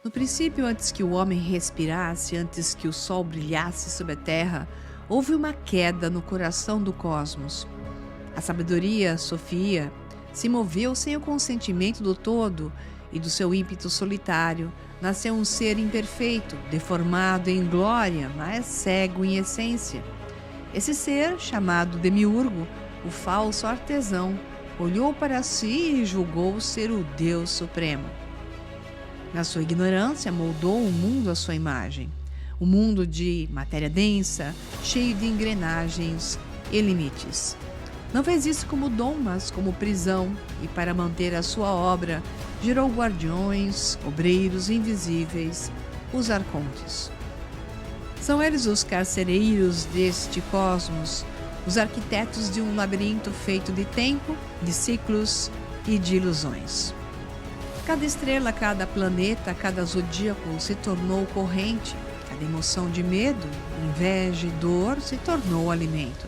No princípio, antes que o homem respirasse, antes que o sol brilhasse sobre a terra, houve uma queda no coração do cosmos. A sabedoria, Sofia, se moveu sem o consentimento do todo, e do seu ímpeto solitário nasceu um ser imperfeito, deformado em glória, mas cego em essência. Esse ser, chamado Demiurgo, o falso artesão, olhou para si e julgou ser o Deus Supremo. Na sua ignorância, moldou o mundo à sua imagem. Um mundo de matéria densa, cheio de engrenagens e limites. Não fez isso como dom, mas como prisão, e para manter a sua obra, gerou guardiões, obreiros invisíveis, os arcontes. São eles os carcereiros deste cosmos, os arquitetos de um labirinto feito de tempo, de ciclos e de ilusões. Cada estrela, cada planeta, cada zodíaco se tornou corrente, cada emoção de medo, inveja e dor se tornou alimento.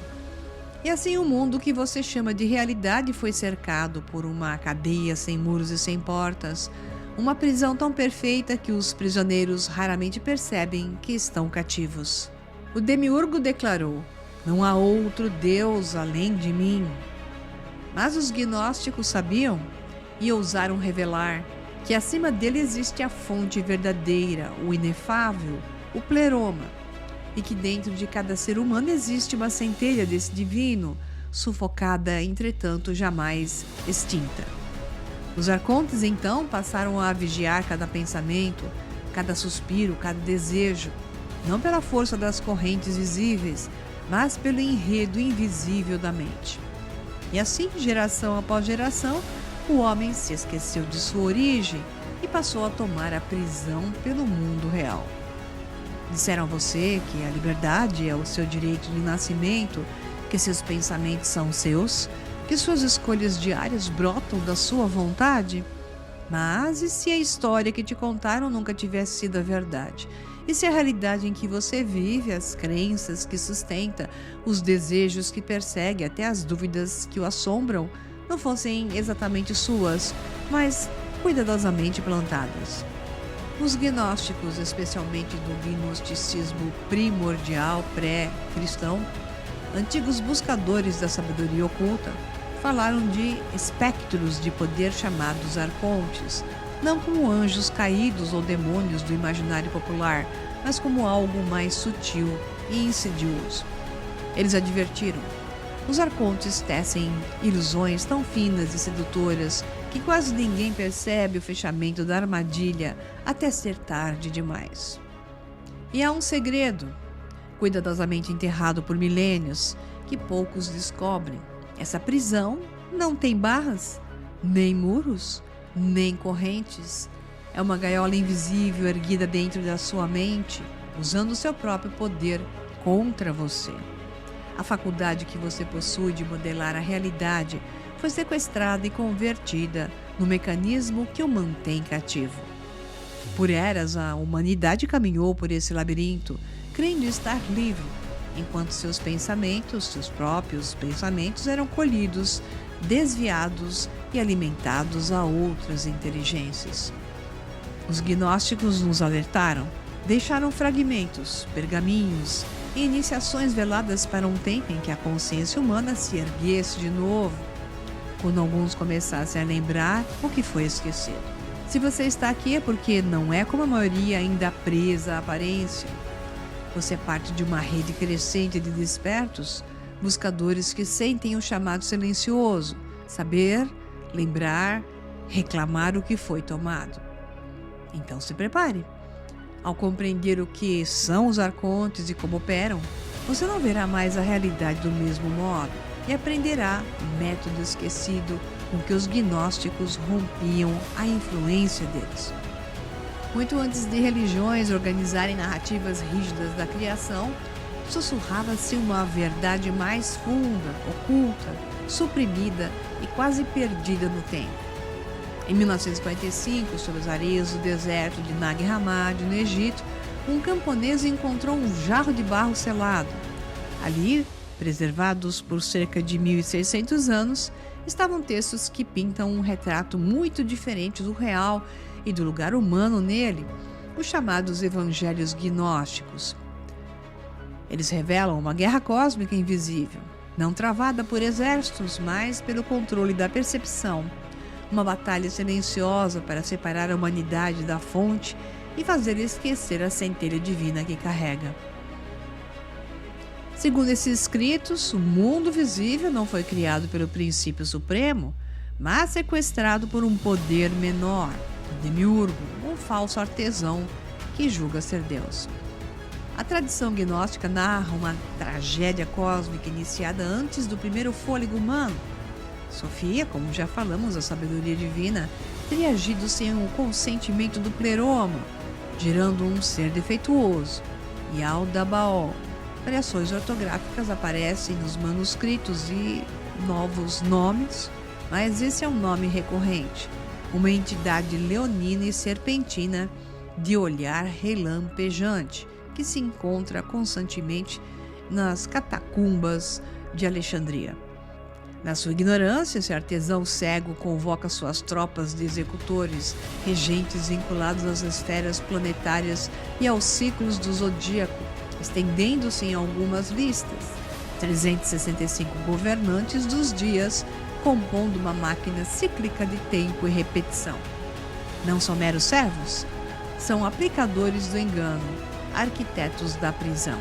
E assim o mundo que você chama de realidade foi cercado por uma cadeia sem muros e sem portas, uma prisão tão perfeita que os prisioneiros raramente percebem que estão cativos. O Demiurgo declarou: "Não há outro Deus além de mim." Mas os gnósticos sabiam e ousaram revelar que acima dele existe a fonte verdadeira, o inefável, o pleroma, e que dentro de cada ser humano existe uma centelha desse divino, sufocada, entretanto, jamais extinta. Os arcontes, então, passaram a vigiar cada pensamento, cada suspiro, cada desejo, não pela força das correntes visíveis, mas pelo enredo invisível da mente. E assim, geração após geração, o homem se esqueceu de sua origem e passou a tomar a prisão pelo mundo real. Disseram a você que a liberdade é o seu direito de nascimento, que seus pensamentos são seus, que suas escolhas diárias brotam da sua vontade? Mas e se a história que te contaram nunca tivesse sido a verdade? E se a realidade em que você vive, as crenças que sustenta, os desejos que persegue, até as dúvidas que o assombram, não fossem exatamente suas, mas cuidadosamente plantadas? Os gnósticos, especialmente do gnosticismo primordial pré-cristão, antigos buscadores da sabedoria oculta, falaram de espectros de poder chamados arcontes, não como anjos caídos ou demônios do imaginário popular, mas como algo mais sutil e insidioso. Eles advertiram: os arcontes tecem ilusões tão finas e sedutoras que quase ninguém percebe o fechamento da armadilha até ser tarde demais. E há um segredo, cuidadosamente enterrado por milênios, que poucos descobrem. Essa prisão não tem barras, nem muros, nem correntes. É uma gaiola invisível erguida dentro da sua mente, usando o seu próprio poder contra você. A faculdade que você possui de modelar a realidade foi sequestrada e convertida no mecanismo que o mantém cativo. Por eras, a humanidade caminhou por esse labirinto, crendo estar livre, enquanto seus próprios pensamentos, eram colhidos, desviados e alimentados a outras inteligências. Os gnósticos nos alertaram, deixaram fragmentos, pergaminhos e iniciações veladas para um tempo em que a consciência humana se erguesse de novo, quando alguns começassem a lembrar o que foi esquecido. Se você está aqui é porque não é como a maioria ainda presa à aparência. Você é parte de uma rede crescente de despertos, buscadores que sentem o chamado silencioso, saber, lembrar, reclamar o que foi tomado. Então se prepare. Ao compreender o que são os arcontes e como operam, você não verá mais a realidade do mesmo modo e aprenderá o método esquecido com que os gnósticos rompiam a influência deles. Muito antes de religiões organizarem narrativas rígidas da criação, sussurrava-se uma verdade mais funda, oculta, suprimida e quase perdida no tempo. Em 1945, sobre as areias do deserto de Nag Hammadi, no Egito, um camponês encontrou um jarro de barro selado. Ali, preservados por cerca de 1.600 anos, estavam textos que pintam um retrato muito diferente do real e do lugar humano nele, os chamados evangelhos gnósticos. Eles revelam uma guerra cósmica invisível, não travada por exércitos, mas pelo controle da percepção, uma batalha silenciosa para separar a humanidade da fonte e fazer esquecer a centelha divina que carrega. Segundo esses escritos, o mundo visível não foi criado pelo princípio supremo, mas sequestrado por um poder menor, um demiurgo, um falso artesão que julga ser Deus. A tradição gnóstica narra uma tragédia cósmica iniciada antes do primeiro fôlego humano. Sofia, como já falamos, a sabedoria divina, teria agido sem o consentimento do pleroma, gerando um ser defeituoso, Yaldabaoth. Variações ortográficas aparecem nos manuscritos e novos nomes, mas esse é um nome recorrente, uma entidade leonina e serpentina de olhar relampejante, que se encontra constantemente nas catacumbas de Alexandria. Na sua ignorância, esse artesão cego convoca suas tropas de executores, regentes vinculados às esferas planetárias e aos ciclos do zodíaco, estendendo-se em algumas listas. 365 governantes dos dias, compondo uma máquina cíclica de tempo e repetição. Não são meros servos? São aplicadores do engano, arquitetos da prisão.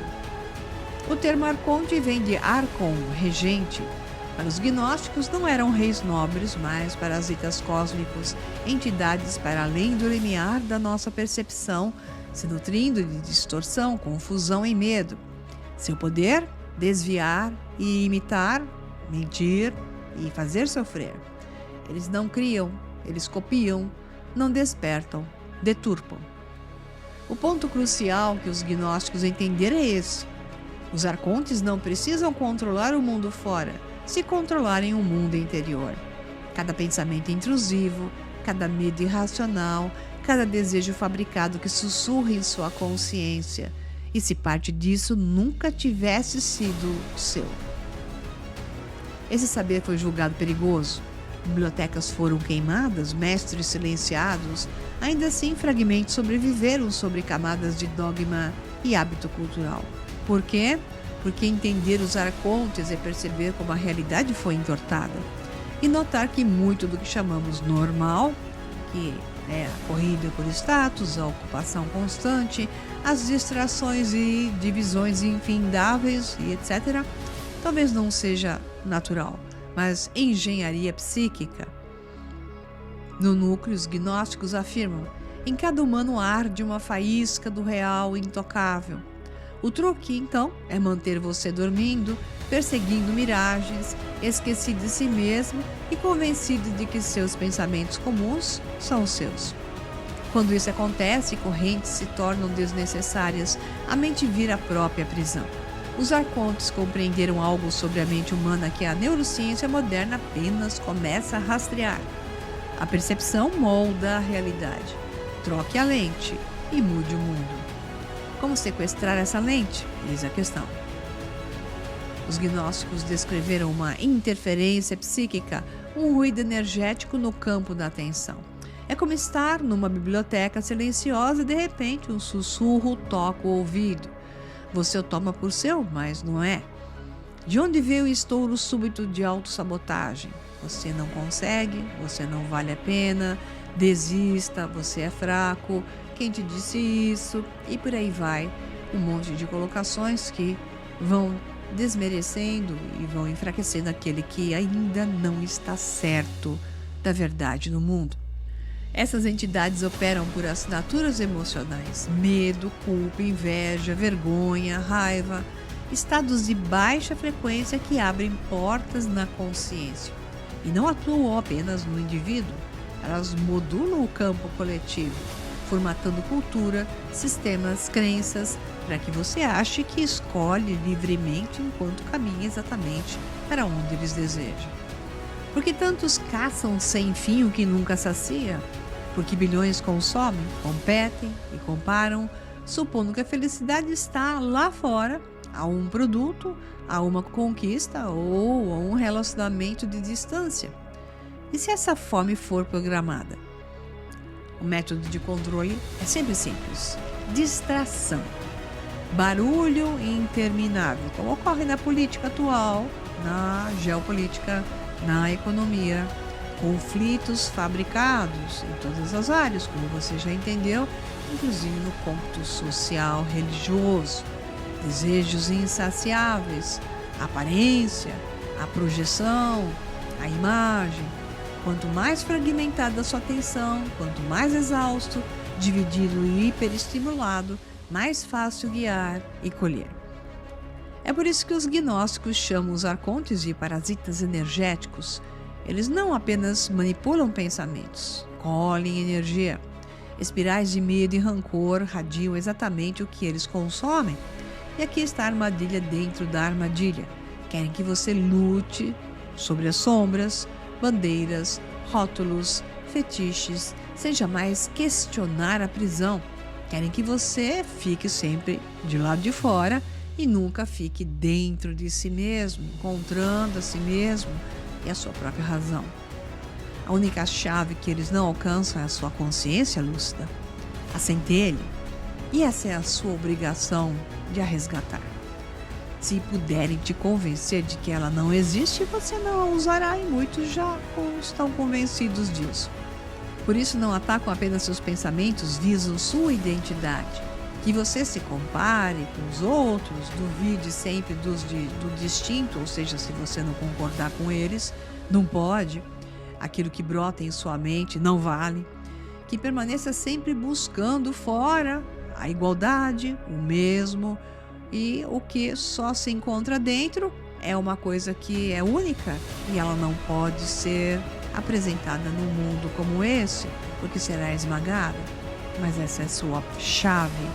O termo arconte vem de arcon, regente. Para os gnósticos não eram reis nobres, mas parasitas cósmicos, entidades para além do limiar da nossa percepção, se nutrindo de distorção, confusão e medo. Seu poder? Desviar e imitar, mentir e fazer sofrer. Eles não criam, eles copiam, não despertam, deturpam. O ponto crucial que os gnósticos entenderam é esse. Os arcontes não precisam controlar o mundo fora, se controlarem o mundo interior. Cada pensamento intrusivo, cada medo irracional, cada desejo fabricado que sussurra em sua consciência, e se parte disso nunca tivesse sido seu. Esse saber foi julgado perigoso. Bibliotecas foram queimadas, mestres silenciados, ainda assim fragmentos sobreviveram sobre camadas de dogma e hábito cultural. Por quê? Porque entender os arcontes é perceber como a realidade foi entortada e notar que muito do que chamamos normal, que é a corrida por status, a ocupação constante, as distrações e divisões infindáveis e etc., talvez não seja natural, mas engenharia psíquica. No núcleo, os gnósticos afirmam: em cada humano arde uma faísca do real intocável. O truque, então, é manter você dormindo, perseguindo miragens, esquecido de si mesmo e convencido de que seus pensamentos comuns são os seus. Quando isso acontece, correntes se tornam desnecessárias, a mente vira a própria prisão. Os arcontes compreenderam algo sobre a mente humana que a neurociência moderna apenas começa a rastrear. A percepção molda a realidade. Troque a lente e mude o mundo. Como sequestrar essa lente? Eis a questão. Os gnósticos descreveram uma interferência psíquica, um ruído energético no campo da atenção. É como estar numa biblioteca silenciosa e de repente um sussurro toca o ouvido. Você o toma por seu, mas não é. De onde veio o estouro súbito de autossabotagem? Você não consegue, você não vale a pena, desista, você é fraco, quem te disse isso? E por aí vai, um monte de colocações que vão desmerecendo e vão enfraquecendo aquele que ainda não está certo da verdade no mundo. Essas entidades operam por assinaturas emocionais: medo, culpa, inveja, vergonha, raiva, estados de baixa frequência que abrem portas na consciência. E não atuam apenas no indivíduo, elas modulam o campo coletivo, formatando cultura, sistemas, crenças, para que você ache que escolhe livremente enquanto caminha exatamente para onde eles desejam. Porque tantos caçam sem fim o que nunca sacia? Porque bilhões consomem, competem e comparam, supondo que a felicidade está lá fora, a um produto, a uma conquista ou a um relacionamento de distância. E se essa fome for programada? O método de controle é sempre simples: distração. Barulho interminável, como ocorre na política atual, na geopolítica, na economia. Conflitos fabricados em todas as áreas, como você já entendeu, inclusive no cômputo social, religioso. Desejos insaciáveis, a aparência, a projeção, a imagem. Quanto mais fragmentada a sua atenção, quanto mais exausto, dividido e hiperestimulado, mais fácil guiar e colher. É por isso que os gnósticos chamam os arcontes de parasitas energéticos. Eles não apenas manipulam pensamentos, colhem energia. Espirais de medo e rancor radiam exatamente o que eles consomem. E aqui está a armadilha dentro da armadilha. Querem que você lute sobre as sombras, bandeiras, rótulos, fetiches, sem jamais questionar a prisão. Querem que você fique sempre de lado de fora e nunca fique dentro de si mesmo, encontrando a si mesmo e a sua própria razão. A única chave que eles não alcançam é a sua consciência lúcida, a centelha, e essa é a sua obrigação de a resgatar. Se puderem te convencer de que ela não existe, você não a usará, e muitos já estão convencidos disso. Por isso não atacam apenas seus pensamentos, visam sua identidade. Que você se compare com os outros, duvide sempre do distinto, ou seja, se você não concordar com eles, não pode. Aquilo que brota em sua mente não vale. Que permaneça sempre buscando fora a igualdade, o mesmo, e o que só se encontra dentro é uma coisa que é única e ela não pode ser apresentada num mundo como esse, porque será esmagada. Mas essa é a sua chave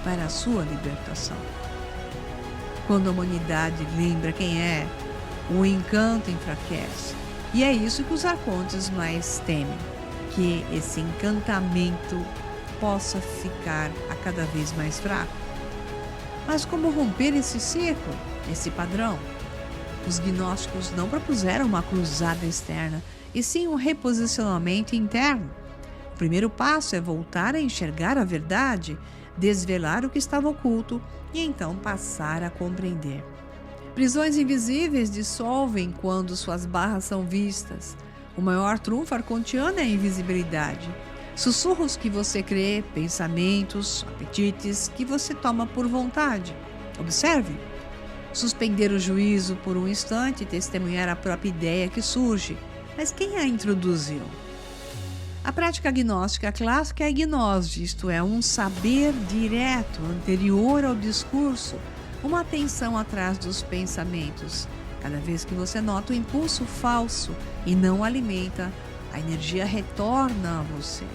para a sua libertação. Quando a humanidade lembra quem é, o encanto enfraquece. E é isso que os arcontes mais temem, que esse encantamento possa ficar a cada vez mais fraco. Mas como romper esse ciclo, esse padrão? Os gnósticos não propuseram uma cruzada externa, e sim um reposicionamento interno. O primeiro passo é voltar a enxergar a verdade, desvelar o que estava oculto e então passar a compreender. Prisões invisíveis dissolvem quando suas barras são vistas. O maior trunfo arcontiano é a invisibilidade. Sussurros que você crê, pensamentos, apetites que você toma por vontade. Observe. Suspender o juízo por um instante e testemunhar a própria ideia que surge. Mas quem a introduziu? A prática gnóstica clássica é a gnose, isto é, um saber direto, anterior ao discurso, uma atenção atrás dos pensamentos. Cada vez que você nota o impulso falso e não alimenta, a energia retorna a você.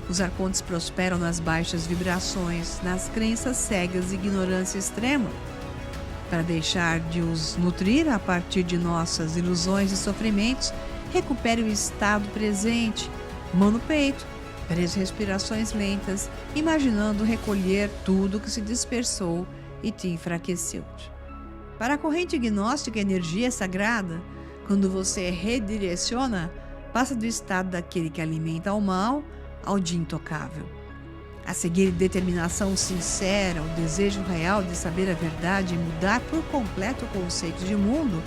Os arcontes prosperam nas baixas vibrações, nas crenças cegas e ignorância extrema. Para deixar de os nutrir a partir de nossas ilusões e sofrimentos, recupere o estado presente, mão no peito, 3 respirações lentas, imaginando recolher tudo que se dispersou e te enfraqueceu. Para a corrente gnóstica, a energia é sagrada. Quando você redireciona, passa do estado daquele que alimenta o mal ao de intocável. A seguir, determinação sincera, o desejo real de saber a verdade e mudar por completo o conceito de mundo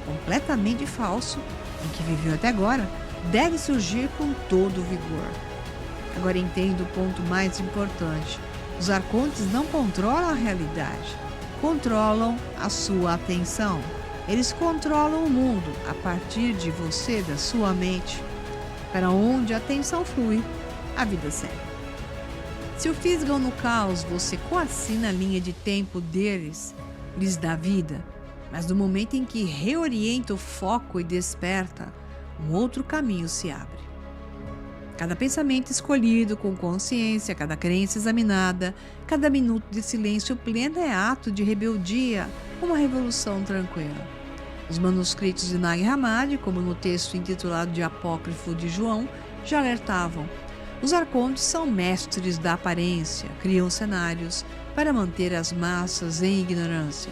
completamente falso em que viveu até agora, deve surgir com todo o vigor. Agora entenda o ponto mais importante. Os arcontes não controlam a realidade, controlam a sua atenção. Eles controlam o mundo a partir de você, da sua mente. Para onde a atenção flui, a vida segue. Se o fisgam no caos, você coassina a linha de tempo deles, lhes dá vida. Mas no momento em que reorienta o foco e desperta, um outro caminho se abre. Cada pensamento escolhido com consciência, cada crença examinada, cada minuto de silêncio pleno é ato de rebeldia, uma revolução tranquila. Os manuscritos de Nag Hammadi, como no texto intitulado de Apócrifo de João, já alertavam. Os arcontes são mestres da aparência, criam cenários para manter as massas em ignorância.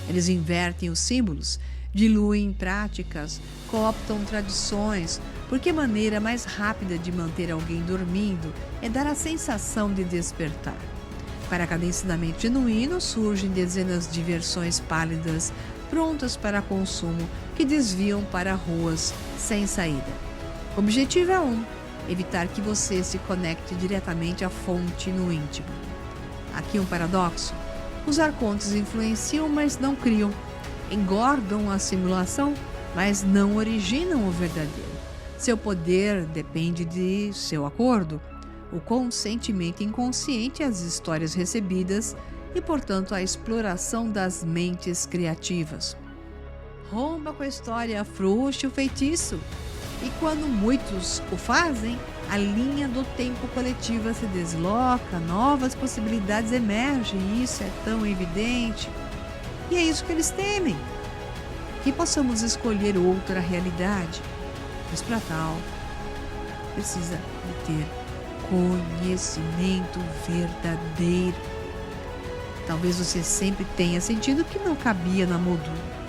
Eles invertem os símbolos, diluem práticas, cooptam tradições, porque a maneira mais rápida de manter alguém dormindo é dar a sensação de despertar. Para cada ensinamento genuíno surgem dezenas de versões pálidas, prontas para consumo, que desviam para ruas sem saída. O objetivo é evitar que você se conecte diretamente à fonte no íntimo. Aqui um paradoxo. Os arcontes influenciam, mas não criam. Engordam a simulação, mas não originam o verdadeiro. Seu poder depende de seu acordo, o consentimento inconsciente às histórias recebidas e, portanto, a exploração das mentes criativas. Rompa com a história, afrouxe o feitiço. E quando muitos o fazem, a linha do tempo coletiva se desloca, novas possibilidades emergem, e isso é tão evidente. E é isso que eles temem, que possamos escolher outra realidade. Mas para tal, precisa de ter conhecimento verdadeiro. Talvez você sempre tenha sentido que não cabia na moldura.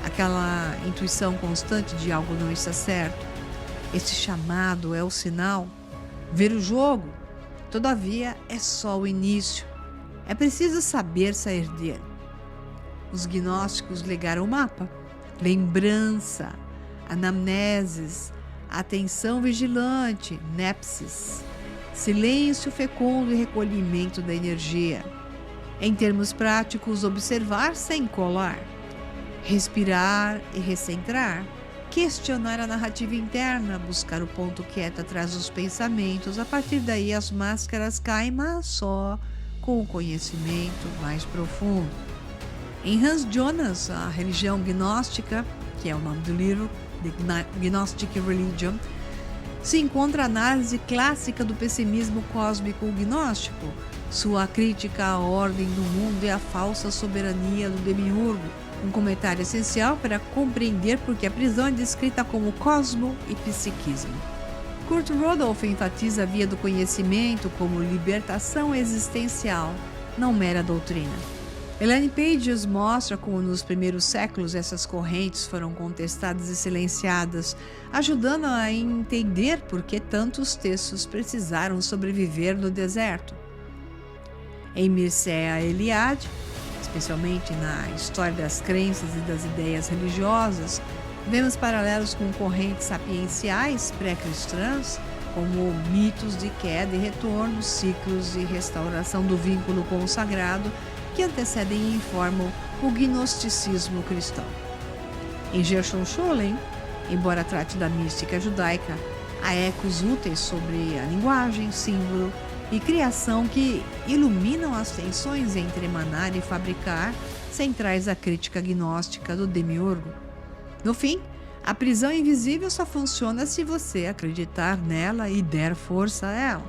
Aquela intuição constante de algo não está certo. Esse chamado é o sinal. Ver o jogo, todavia, é só o início. É preciso saber sair dele. Os gnósticos legaram o mapa, lembrança, anamneses, atenção vigilante, nepsis, silêncio fecundo e recolhimento da energia. Em termos práticos, observar sem colar, respirar e recentrar, questionar a narrativa interna, buscar o ponto quieto atrás dos pensamentos. A partir daí as máscaras caem, mas só com o conhecimento mais profundo. Em Hans Jonas, a religião gnóstica, que é o nome do livro, The Gnostic Religion, se encontra a análise clássica do pessimismo cósmico gnóstico, sua crítica à ordem do mundo e à falsa soberania do demiurgo, um comentário essencial para compreender por que a prisão é descrita como cosmo e psiquismo. Kurt Rudolph enfatiza a via do conhecimento como libertação existencial, não mera doutrina. Elaine Pages mostra como nos primeiros séculos essas correntes foram contestadas e silenciadas, ajudando a entender por que tantos textos precisaram sobreviver no deserto. Em Mircea Eliade, especialmente na história das crenças e das ideias religiosas, vemos paralelos com correntes sapienciais pré-cristãs, como mitos de queda e retorno, ciclos e restauração do vínculo com o sagrado, que antecedem e informam o gnosticismo cristão. Em Gershon Scholem, embora trate da mística judaica, há ecos úteis sobre a linguagem, símbolo e criação que iluminam as tensões entre emanar e fabricar, centrais à crítica gnóstica do demiurgo. No fim, a prisão invisível só funciona se você acreditar nela e der força a ela.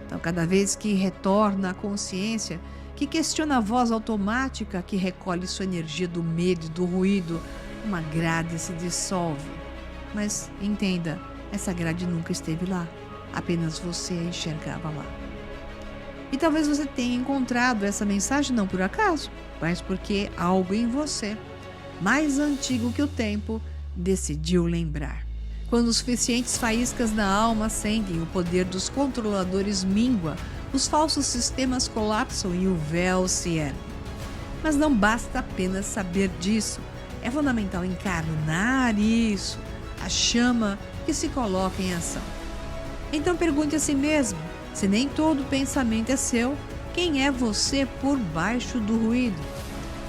Então, cada vez que retorna à consciência, que questiona a voz automática que recolhe sua energia do medo e do ruído, uma grade se dissolve. Mas entenda, essa grade nunca esteve lá, apenas você a enxergava lá. E talvez você tenha encontrado essa mensagem não por acaso, mas porque algo em você, mais antigo que o tempo, decidiu lembrar. Quando suficientes faíscas na alma acendem, o poder dos controladores mingua, os falsos sistemas colapsam e o véu se ergue. Mas não basta apenas saber disso, é fundamental encarnar isso, a chama que se coloca em ação. Então pergunte a si mesmo, se nem todo pensamento é seu, quem é você por baixo do ruído?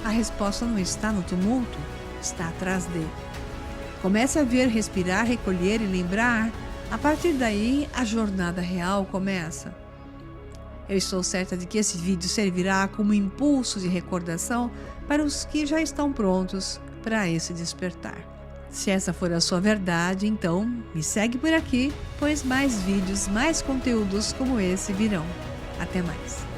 A resposta não está no tumulto, está atrás dele. Comece a ver, respirar, recolher e lembrar. A partir daí, a jornada real começa. Eu estou certa de que esse vídeo servirá como impulso de recordação para os que já estão prontos para esse despertar. Se essa for a sua verdade, então me segue por aqui, pois mais vídeos, mais conteúdos como esse virão. Até mais!